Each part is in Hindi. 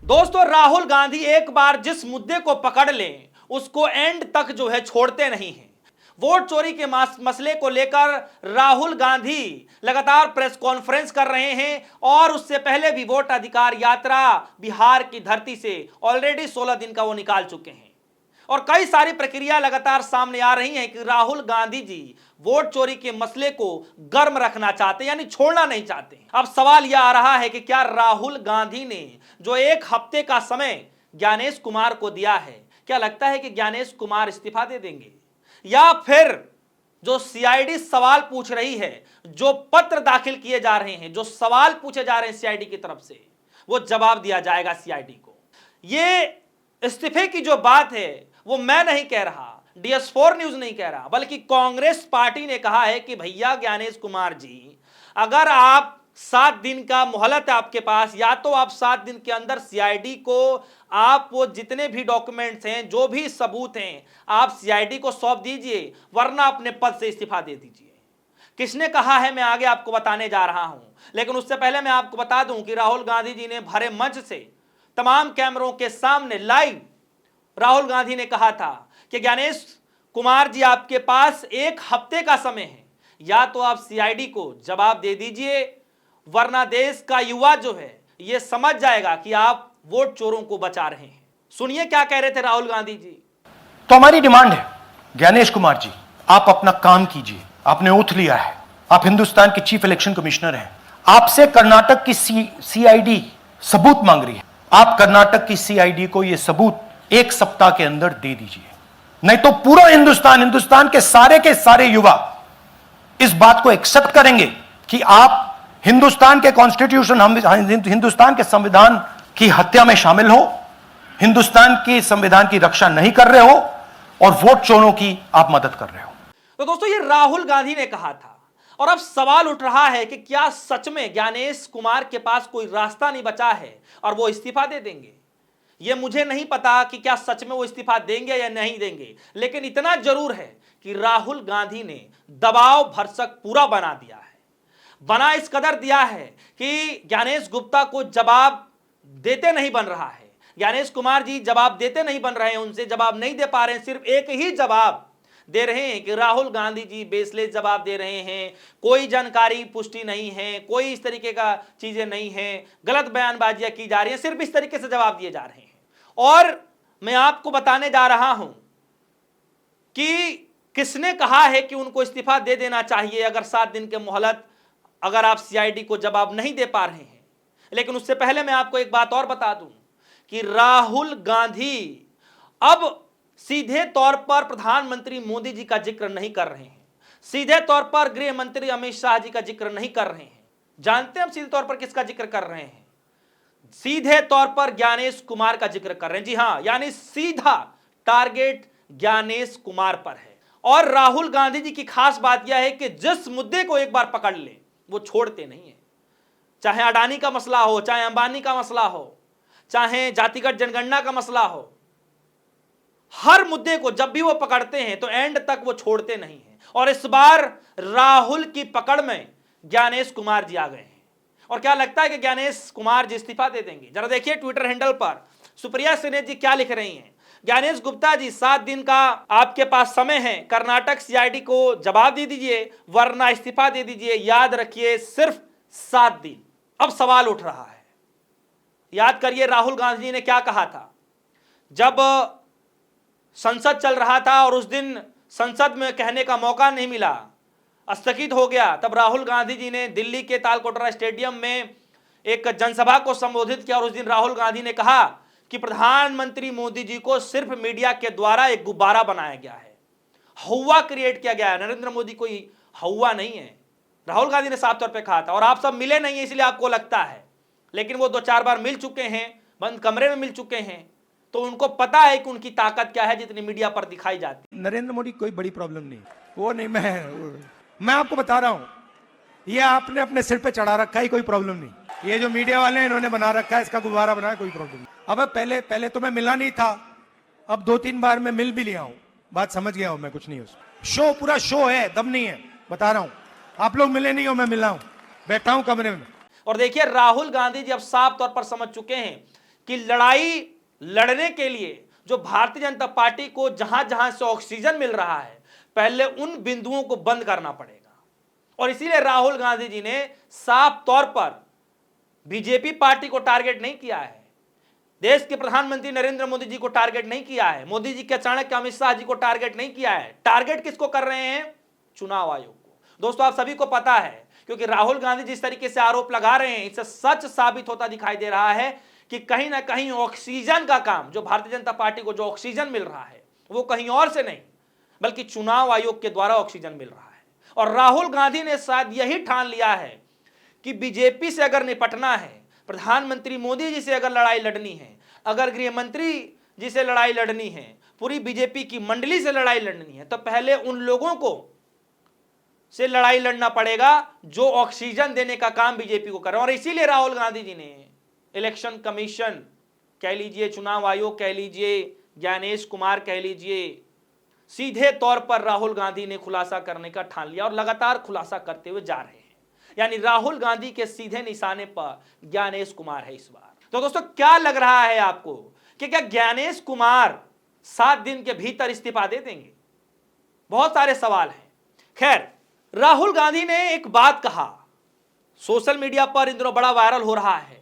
दोस्तों, राहुल गांधी एक बार जिस मुद्दे को पकड़ लें उसको एंड तक जो है छोड़ते नहीं हैं। वोट चोरी के मसले को लेकर राहुल गांधी लगातार प्रेस कॉन्फ्रेंस कर रहे हैं और उससे पहले भी वोट अधिकार यात्रा बिहार की धरती से ऑलरेडी 16 दिन का वो निकाल चुके हैं और कई सारी प्रक्रिया लगातार सामने आ रही हैं कि राहुल गांधी जी वोट चोरी के मसले को गर्म रखना चाहते यानी छोड़ना नहीं चाहते। अब सवाल यह आ रहा है कि क्या राहुल गांधी ने जो एक हफ्ते का समय ज्ञानेश कुमार को दिया है, क्या लगता है कि ज्ञानेश कुमार इस्तीफा दे देंगे या फिर जो सीआईडी सवाल पूछ रही है, जो पत्र दाखिल किए जा रहे हैं, जो सवाल पूछे जा रहे हैं सीआईडी की तरफ से, वो जवाब दिया जाएगा सीआईडी को। ये इस्तीफे की जो बात है वो मैं नहीं कह रहा, DS4 न्यूज नहीं कह रहा, बल्कि कांग्रेस पार्टी ने कहा है कि भैया ज्ञानेश कुमार जी, अगर आप 7 दिन का मोहलत है आपके पास, या तो आप 7 दिन के अंदर सीआईडी को आप वो जितने भी डॉक्यूमेंट्स हैं, जो भी सबूत हैं, आप सीआईडी को सौंप दीजिए, वरना अपने पद से इस्तीफा दे दीजिए। किसने कहा है मैं आगे आपको बताने जा रहा हूं, लेकिन उससे पहले मैं आपको बता दूं कि राहुल गांधी जी ने भरे मंच से तमाम कैमरों के सामने लाइव राहुल गांधी ने कहा था कि ज्ञानेश कुमार जी, आपके पास 1 हफ्ते का समय है, या तो आप सीआईडी को जवाब दे दीजिए, वरना देश का युवा जो है यह समझ जाएगा कि आप वोट चोरों को बचा रहे हैं। सुनिए क्या कह रहे थे राहुल गांधी जी। तो हमारी डिमांड है, ज्ञानेश कुमार जी, आप अपना काम कीजिए। आपने ओथ लिया है, आप हिंदुस्तान के चीफ इलेक्शन कमिश्नर हैं। आपसे कर्नाटक की सीआईडी सबूत मांग रही है। आप कर्नाटक की सीआईडी को यह सबूत 1 सप्ताह के अंदर दे दीजिए, नहीं तो पूरा हिंदुस्तान के सारे युवा इस बात को एक्सेप्ट करेंगे कि आप हिंदुस्तान के कॉन्स्टिट्यूशन, हिंदुस्तान के संविधान की हत्या में शामिल हो, हिंदुस्तान की संविधान की रक्षा नहीं कर रहे हो और वोट चोरों की आप मदद कर रहे हो। तो दोस्तों, ये राहुल गांधी ने कहा था और अब सवाल उठ रहा है कि क्या सच में ज्ञानेश कुमार के पास कोई रास्ता नहीं बचा है और वो इस्तीफा दे देंगे। यह मुझे नहीं पता कि क्या सच में वो इस्तीफा देंगे या नहीं देंगे, लेकिन इतना जरूर है कि राहुल गांधी ने दबाव भरसक पूरा बना दिया है। बना इस कदर दिया है कि ज्ञानेश गुप्ता को जवाब देते नहीं बन रहा है। ज्ञानेश कुमार जी जवाब देते नहीं बन रहे हैं, उनसे जवाब नहीं दे पा रहे हैं। सिर्फ एक ही जवाब दे रहे हैं कि राहुल गांधी जी बेसलेस जवाब दे रहे हैं, कोई जानकारी पुष्टि नहीं है, कोई इस तरीके का चीजें नहीं है, गलत बयानबाजियां की जा रही हैं, सिर्फ इस तरीके से जवाब दिए जा रहे हैं। और मैं आपको बताने जा रहा हूं कि किसने कहा है कि उनको इस्तीफा दे देना चाहिए अगर 7 दिन के मोहलत, अगर आप सीआईडी को जवाब नहीं दे पा रहे हैं। लेकिन उससे पहले मैं आपको एक बात और बता दूं कि राहुल गांधी अब सीधे तौर पर प्रधानमंत्री मोदी जी का जिक्र नहीं कर रहे हैं, सीधे तौर पर गृह मंत्री अमित शाह जी का जिक्र नहीं कर रहे हैं। जानते हैं हम सीधे तौर पर किसका जिक्र कर रहे हैं? सीधे तौर पर ज्ञानेश कुमार का जिक्र कर रहे हैं। जी हां, यानी सीधा टारगेट ज्ञानेश कुमार पर है। और राहुल गांधी जी की खास बात यह है कि जिस मुद्दे को एक बार पकड़ ले वो छोड़ते नहीं है। चाहे अडानी का मसला हो, चाहे अंबानी का मसला हो, चाहे जातिगत जनगणना का मसला हो, हर मुद्दे को जब भी वो पकड़ते हैं तो एंड तक वो छोड़ते नहीं हैं। और इस बार राहुल की पकड़ में ज्ञानेश कुमार जी आ गए हैं। और क्या लगता है कि ज्ञानेश कुमार जी इस्तीफा दे देंगे? जरा देखिए ट्विटर हैंडल पर सुप्रिया सिन्हा जी क्या लिख रही हैं। ज्ञानेश गुप्ता जी, 7 दिन का आपके पास समय है, कर्नाटक सीआईडी को जवाब दे दीजिए, वरना इस्तीफा दे दीजिए। याद रखिए, सिर्फ 7 दिन। अब सवाल उठ रहा है, याद करिए राहुल गांधी ने क्या कहा था जब संसद चल रहा था और उस दिन संसद में कहने का मौका नहीं मिला, स्थगित हो गया। तब राहुल गांधी जी ने दिल्ली के तालकटोरा स्टेडियम में एक जनसभा को संबोधित किया और उस दिन राहुल गांधी ने कहा कि प्रधानमंत्री मोदी जी को सिर्फ मीडिया के द्वारा एक गुब्बारा बनाया गया है, हौवा क्रिएट किया गया है। नरेंद्र मोदी कोई हौवा नहीं है, राहुल गांधी ने साफ तौर पे कहा था। और आप सब मिले नहीं है इसलिए आपको लगता है, लेकिन वो 2-4 बार मिल चुके हैं, बंद कमरे में मिल चुके हैं, तो उनको पता है कि उनकी ताकत क्या है जितनी मीडिया पर दिखाई जाती है। नरेंद्र मोदी कोई बड़ी प्रॉब्लम नहीं, वो नहीं। मैं आपको बता रहा हूं, ये आपने अपने सिर पे चढ़ा रखा है, कोई प्रॉब्लम नहीं। ये जो मीडिया वाले हैं इन्होंने बना रखा है, इसका गुब्बारा बनाया, कोई प्रॉब्लम नहीं। अब पहले तो मैं मिला नहीं था, अब 2-3 बार मैं मिल भी लिया हूं, बात समझ गया हूं मैं, कुछ नहीं उसमें। शो पूरा शो है, दम नहीं है, बता रहा हूं। आप लोग मिले नहीं हो, मैं मिला हूं, बैठा हूं कमरे में। और देखिए राहुल गांधी जी अब साफ तौर पर समझ चुके हैं कि लड़ाई लड़ने के लिए जो भारतीय जनता पार्टी को जहां जहां से ऑक्सीजन मिल रहा है, पहले उन बिंदुओं को बंद करना पड़ेगा। और इसीलिए राहुल गांधी जी ने साफ तौर पर बीजेपी पार्टी को टारगेट नहीं किया है, देश के प्रधानमंत्री नरेंद्र मोदी जी को टारगेट नहीं किया है, मोदी जी के चाणक्य अमित शाह जी को टारगेट नहीं किया है। टारगेट किसको कर रहे हैं? चुनाव आयोग को। दोस्तों, आप सभी को पता है, क्योंकि राहुल गांधी जिस तरीके से आरोप लगा रहे हैं, इससे सच साबित होता दिखाई दे रहा है कि कहीं ना कहीं ऑक्सीजन का काम, जो भारतीय जनता पार्टी को जो ऑक्सीजन मिल रहा है, वो कहीं और से नहीं बल्कि चुनाव आयोग के द्वारा ऑक्सीजन मिल रहा है। और राहुल गांधी ने शायद यही ठान लिया है कि बीजेपी से अगर निपटना है, प्रधानमंत्री मोदी जी से अगर लड़ाई लड़नी है, अगर गृह मंत्री जी से लड़ाई लड़नी है, पूरी बीजेपी की मंडली से लड़ाई लड़नी है, तो पहले उन लोगों को से लड़ाई लड़ना पड़ेगा जो ऑक्सीजन देने का काम बीजेपी को कर रहे हैं। और इसीलिए राहुल गांधी जी ने इलेक्शन कमीशन कह लीजिए, चुनाव आयोग कह लीजिए, ज्ञानेश कुमार कह लीजिए, सीधे तौर पर राहुल गांधी ने खुलासा करने का ठान लिया और लगातार खुलासा करते हुए जा रहे हैं। यानी राहुल गांधी के सीधे निशाने पर ज्ञानेश कुमार है इस बार। तो दोस्तों, क्या लग रहा है आपको कि क्या ज्ञानेश कुमार 7 दिन के भीतर इस्तीफा दे देंगे? बहुत सारे सवाल हैं। खैर, राहुल गांधी ने एक बात कहा, सोशल मीडिया पर इन दिनों बड़ा वायरल हो रहा है।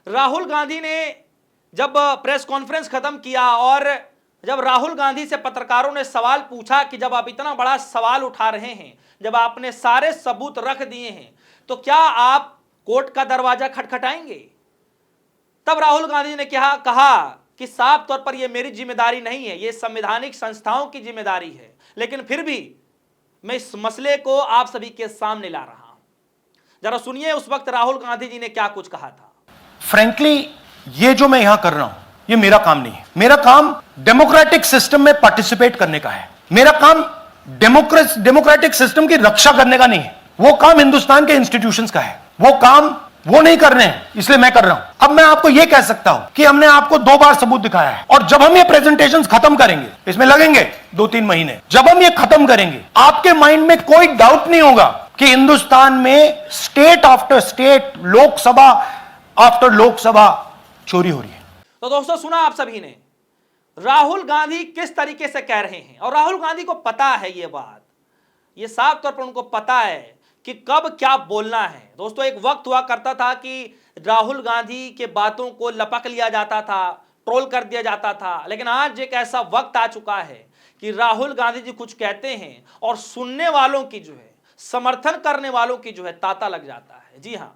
राहुल गांधी ने जब प्रेस कॉन्फ्रेंस खत्म किया और जब राहुल गांधी से पत्रकारों ने सवाल पूछा कि जब आप इतना बड़ा सवाल उठा रहे हैं, जब आपने सारे सबूत रख दिए हैं, तो क्या आप कोर्ट का दरवाजा खटखटाएंगे? तब राहुल गांधी ने कहा कि साफ तौर पर यह मेरी जिम्मेदारी नहीं है, यह संवैधानिक संस्थाओं की जिम्मेदारी है, लेकिन फिर भी मैं इस मसले को आप सभी के सामने ला रहा हूं। जरा सुनिए उस वक्त राहुल गांधी जी ने क्या कुछ कहा था। फ्रैंकली, ये जो मैं यहां कर रहा हूं, ये मेरा काम नहीं है। मेरा काम डेमोक्रेटिक सिस्टम में पार्टिसिपेट करने का है। मेरा काम डेमोक्रेटिक सिस्टम की रक्षा करने का नहीं है। वो काम हिंदुस्तान के इंस्टीट्यूशंस का है। वो काम वो नहीं कर रहे हैं, इसलिए मैं कर रहा हूं। अब मैं आपको यह कह सकता हूं कि हमने आपको 2 बार सबूत दिखाया है, और जब हम ये प्रेजेंटेशंस खत्म करेंगे, इसमें लगेंगे 2-3 महीने, जब हम ये खत्म करेंगे, आपके माइंड में कोई डाउट नहीं होगा कि हिंदुस्तान में state after state, Lok Sabha after Lok Sabha चोरी हो रही है। तो दोस्तों, सुना आप सभी ने राहुल गांधी किस तरीके से कह रहे हैं, और राहुल गांधी को पता है ये बात, ये साफ तौर पर उनको पता है कि कब क्या बोलना है। दोस्तों, एक वक्त हुआ करता था कि राहुल गांधी के बातों को लपक लिया जाता था, ट्रोल कर दिया जाता था, लेकिन आज एक ऐसा वक्त आ चुका है कि राहुल गांधी जी कुछ कहते हैं और सुनने वालों की जो है, समर्थन करने वालों की जो है तांता लग जाता है। जी हां,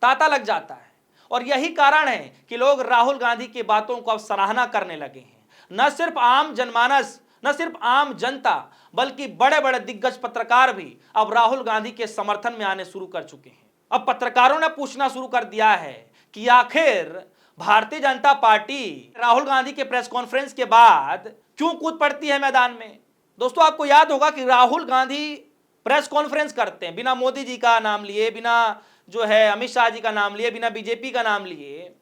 तांता लग जाता है। और यही कारण है कि लोग राहुल गांधी की बातों को अब सराहना करने लगे हैं। न सिर्फ आम जनमानस, न सिर्फ आम जनता, बल्कि बड़े बड़े दिग्गज पत्रकार भी अब राहुल गांधी के समर्थन में आने शुरू कर चुके हैं। अब पत्रकारों ने पूछना शुरू कर दिया है कि आखिर भारतीय जनता पार्टी राहुल गांधी के प्रेस कॉन्फ्रेंस के बाद क्यों कूद पड़ती है मैदान में। दोस्तों, आपको याद होगा कि राहुल गांधी प्रेस कॉन्फ्रेंस करते हैं बिना मोदी जी का नाम लिए, बिना जो है अमित शाह जी का नाम लिए, बिना बीजेपी का नाम लिए,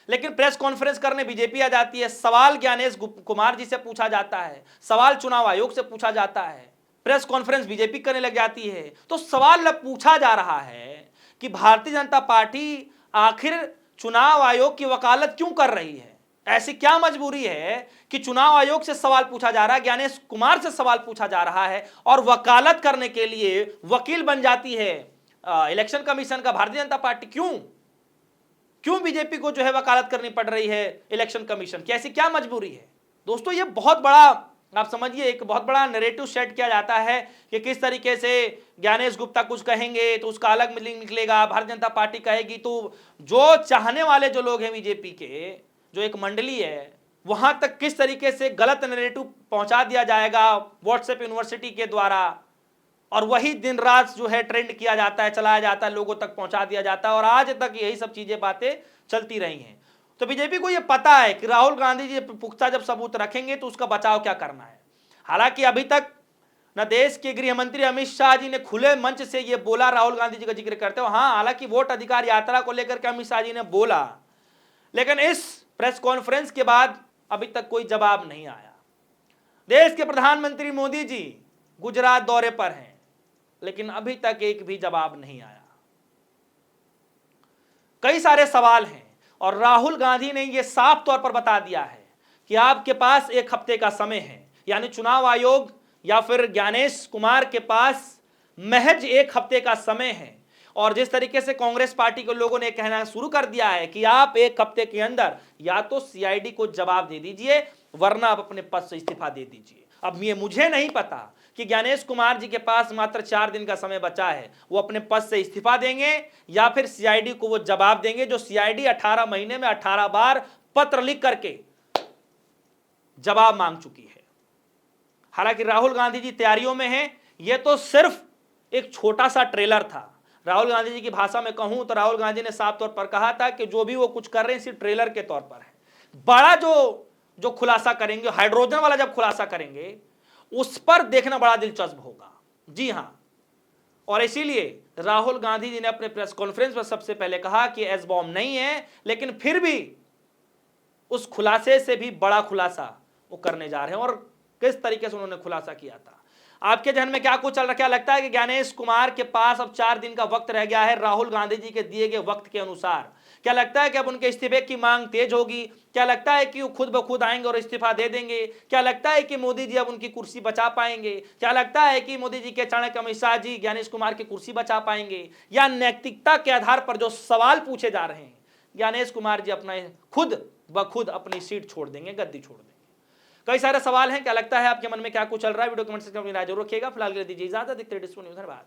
लेकिन प्रेस कॉन्फ्रेंस करने बीजेपी आ जाती है। सवाल ज्ञानेश कुमार जी से पूछा जाता है, सवाल चुनाव आयोग से पूछा जाता है, प्रेस कॉन्फ्रेंस बीजेपी करने लग जाती है। तो सवाल पूछा जा रहा है कि भारतीय जनता पार्टी आखिर चुनाव आयोग की वकालत क्यों कर रही है। ऐसी क्या मजबूरी है कि चुनाव आयोग से सवाल पूछा जा रहा है, ज्ञानेश कुमार से सवाल पूछा जा रहा है, और वकालत करने के लिए वकील बन जाती है इलेक्शन कमीशन का भारतीय जनता पार्टी। क्यों बीजेपी को जो है वकालत करनी पड़ रही है इलेक्शन कमीशन की? ऐसी क्या मजबूरी है? दोस्तों, ये बहुत बड़ा, आप समझिए, एक बहुत बड़ा नैरेटिव सेट किया जाता है कि किस तरीके से ज्ञानेश गुप्ता कुछ कहेंगे तो उसका अलग मीनिंग निकलेगा, भारतीय जनता पार्टी कहेगी तो जो चाहने वाले जो लोग हैं बीजेपी के, जो एक मंडली है, वहां तक किस तरीके से गलत नैरेटिव पहुंचा दिया जाएगा व्हाट्सएप यूनिवर्सिटी के द्वारा, और वही दिन रात जो है ट्रेंड किया जाता है, चलाया जाता है, लोगों तक पहुंचा दिया जाता है, और आज तक यही सब चीजें बातें चलती रही हैं। तो बीजेपी को यह पता है कि राहुल गांधी जी पुख्ता जब सबूत रखेंगे तो उसका बचाव क्या करना है। हालांकि अभी तक न देश के गृह मंत्री अमित शाह जी ने खुले मंच से यह बोला, राहुल गांधी जी का जिक्र करते हुए, हाँ, हालांकि वोट अधिकार यात्रा को लेकर के अमित शाह जी ने बोला, लेकिन इस प्रेस कॉन्फ्रेंस के बाद अभी तक कोई जवाब नहीं आया। देश के प्रधानमंत्री मोदी जी गुजरात दौरे पर हैं, लेकिन अभी तक एक भी जवाब नहीं आया। कई सारे सवाल हैं और राहुल गांधी ने यह साफ तौर पर बता दिया है कि आपके पास 1 हफ्ते का समय है, यानी चुनाव आयोग या फिर ज्ञानेश कुमार के पास महज 1 हफ्ते का समय है। और जिस तरीके से कांग्रेस पार्टी के लोगों ने कहना शुरू कर दिया है कि आप 1 हफ्ते के अंदर या तो सीआईडी को जवाब दे दीजिए वरना आप अपने पद से इस्तीफा दे दीजिए। अब ये मुझे नहीं पता कि ज्ञानेश कुमार जी के पास मात्र 4 दिन का समय बचा है, वो अपने पद से इस्तीफा देंगे या फिर सीआईडी को वो जवाब देंगे, जो सीआईडी 18 महीने में 18 बार पत्र लिख करके जवाब मांग चुकी है। हालांकि राहुल गांधी जी तैयारियों में हैं। यह तो सिर्फ एक छोटा सा ट्रेलर था। राहुल गांधी जी की भाषा में कहूं तो राहुल गांधी ने साफ तौर पर कहा था कि जो भी वो कुछ कर रहे हैं सिर्फ ट्रेलर के तौर पर है। बड़ा जो खुलासा करेंगे, हाइड्रोजन वाला जब खुलासा करेंगे उस पर देखना बड़ा दिलचस्प होगा। जी हां, और इसीलिए राहुल गांधी जी ने अपने प्रेस कॉन्फ्रेंस में सबसे पहले कहा कि एस बॉम्ब नहीं है, लेकिन फिर भी उस खुलासे से भी बड़ा खुलासा वो करने जा रहे हैं। और किस तरीके से उन्होंने खुलासा किया था, आपके जहन में क्या कुछ चल रहा, क्या लगता है कि ज्ञानेश कुमार के पास अब 4 दिन का वक्त रह गया है राहुल गांधी जी के दिए गए वक्त के अनुसार? क्या लगता है कि अब उनके इस्तीफे की मांग तेज होगी? क्या लगता है कि वो खुद ब खुद आएंगे और इस्तीफा दे देंगे? क्या लगता है कि मोदी जी अब उनकी कुर्सी बचा पाएंगे? क्या लगता है कि मोदी जी के चाणक्य अमित शाह जी ज्ञानेश कुमार की कुर्सी बचा पाएंगे? या नैतिकता के आधार पर जो सवाल पूछे जा रहे हैं, ज्ञानेश कुमार जी अपना खुद ब खुद अपनी सीट छोड़ देंगे, गद्दी छोड़ देंगे? कई सारे सवाल हैं। क्या लगता है आपके मन में क्या कुछ चल रहा है? वीडियो कमेंट सेक्शन में राय जरूर रखिएगा। फिलहाल के लिए दीजिए इजाजत। देखते रहिए डिस्कस न्यूज़। धन्यवाद।